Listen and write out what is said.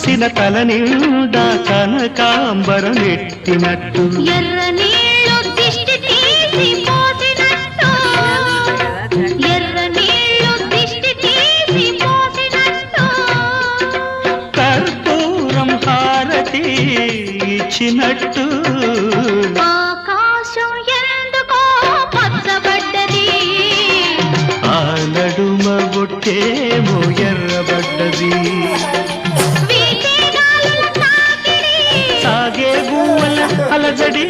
చూసిన తల నిండా కనకాంబరం ఎట్టినట్టు ఎర్ర నీళ్ళు దిష్టి తీసి పోసినట్టు ఎర్ర నీళ్ళు దిష్టి తీసి పోసినట్టు కర్పూరం హారతి ఇచ్చినట్టు ఆకాశం ఎందుకో పచ్చబడ్డది ఆ నడుమ బొట్టేమో ఎర్రబడ్డది వీటి గాలుల తాకిడి సాగే గువ్వల అలజడి